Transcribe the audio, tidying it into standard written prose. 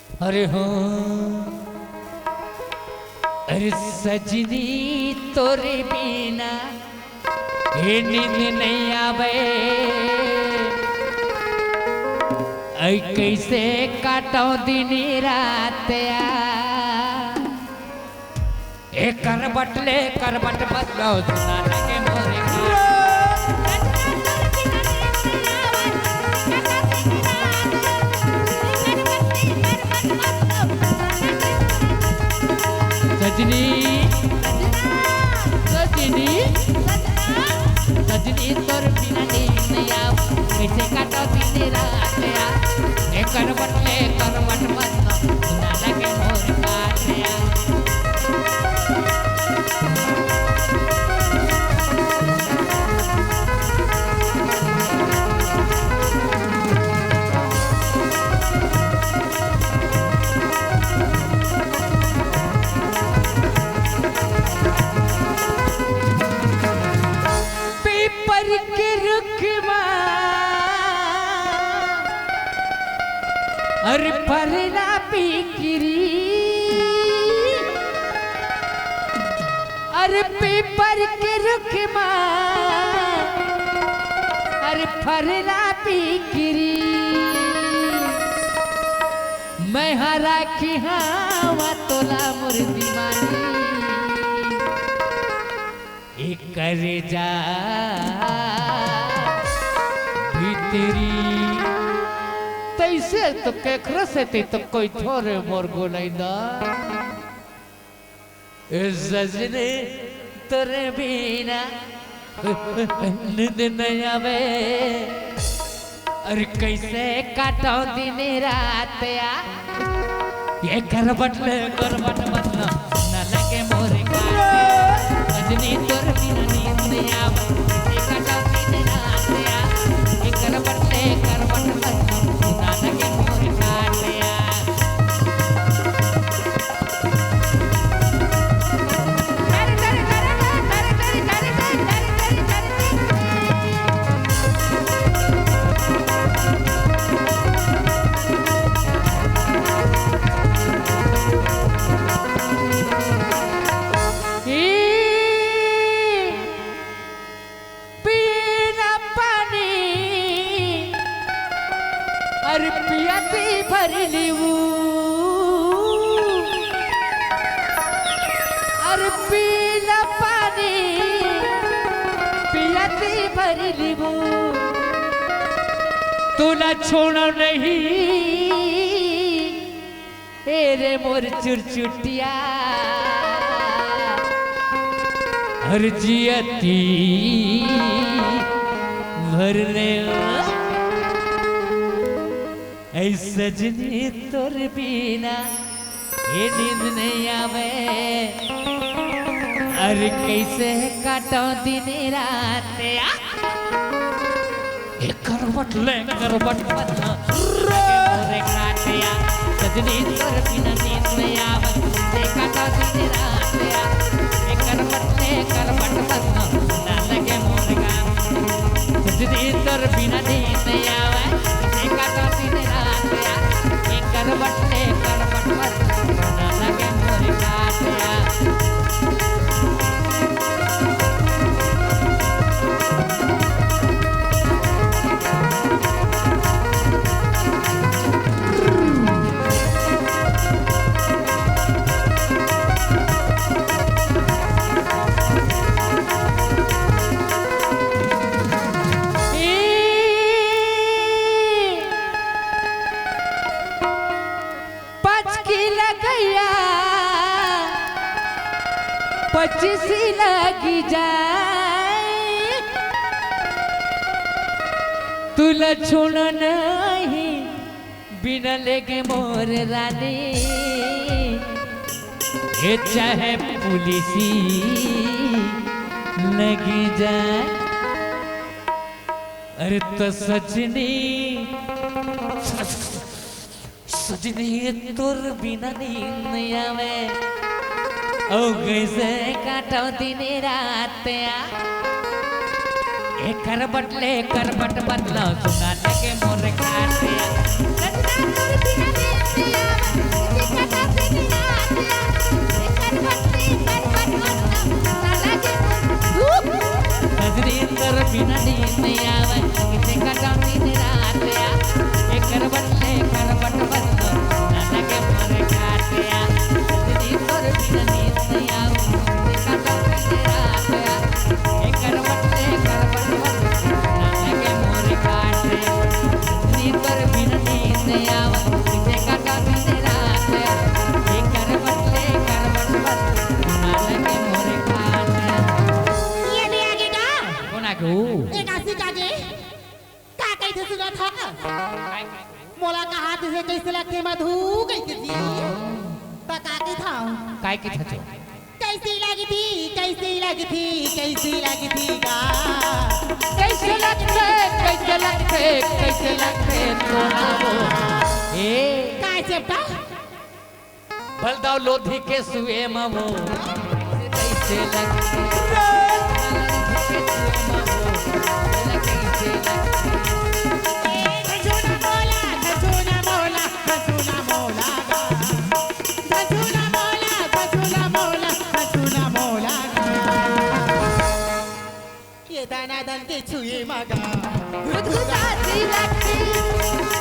अरे हो अरे सजनी तोरे बिना ये नींद नहीं आवे। कैसे काटो दिन रात करबट ले करबट बदलो सुना लगे मोरे सजनी सजनी सजनी तोर बिना नींद नहीं आवे। कैसे काटो दिन रात करबट ले करबट बदलो सुना लगे मोरे काटिया। पीपर के रुख अरे फरला पीकरी अरे पीपर के रुख अरे फरला पीकरी मैं हरा की हवा तोला मोर दीवानी एक करे जा भीतरी तैसे तो केकरा से तो कोई छोरे मोर गोलैदा सजने तोरे बिना नींद नहीं आवे। अरे कैसे काटो दिन रात ये करबट ले करबट बदलो न लगे मोरे काटे। सजनी तोरे बिना नींद नहीं आवे। कैसे काटो दिन रात ये करबट ले करबट बदलो सुना लगे मोरे काटे। अरे पियाती भरली अरे पीला पानी पियाती भरली तू ना छोड़ो नहीं रे मोर चुरचुटिया। हर जियती भरले सजनी तोर बिना ये नींद नहीं आवे। अरे कैसे काटो दिन रात करबट ले करबट बदलो मोरे काटिया। सजनी तोर बिना नींद नहीं आवे। कैसे काटो दिन रात करबट ले करबट बदलो सुना लगे मोरे काटिया। सजनी तोर बिना नींद नहीं आवे। कैसे काटो दिन रात करबट ले करबट बदलो सुना लगे मोरे काटिया। पच्चीस लगी जाए तुला छोड़ नहीं बिना लेके मोर रानी। ये चाहे पुलिसी लगी जाए। अरे तो सजनी सजनी तोर बिना नींद नहीं आवे। ओ कैसे काटो दिन रात करबट ले करबट बदलो सुना लगे मोरे काटे। सुना था मोला कहा तुझे कैसे लगते मधु कैसे थी पका के था काय की थचो कैसी लगी थी कैसी लगी थी कैसी लगी थी गा कैसे लगते तोरा वो ए काय चेप्टा बलदाव लोधी के सुए ममो कैसे लगते दाना दन के छुए मगा गुदगुदाती लगती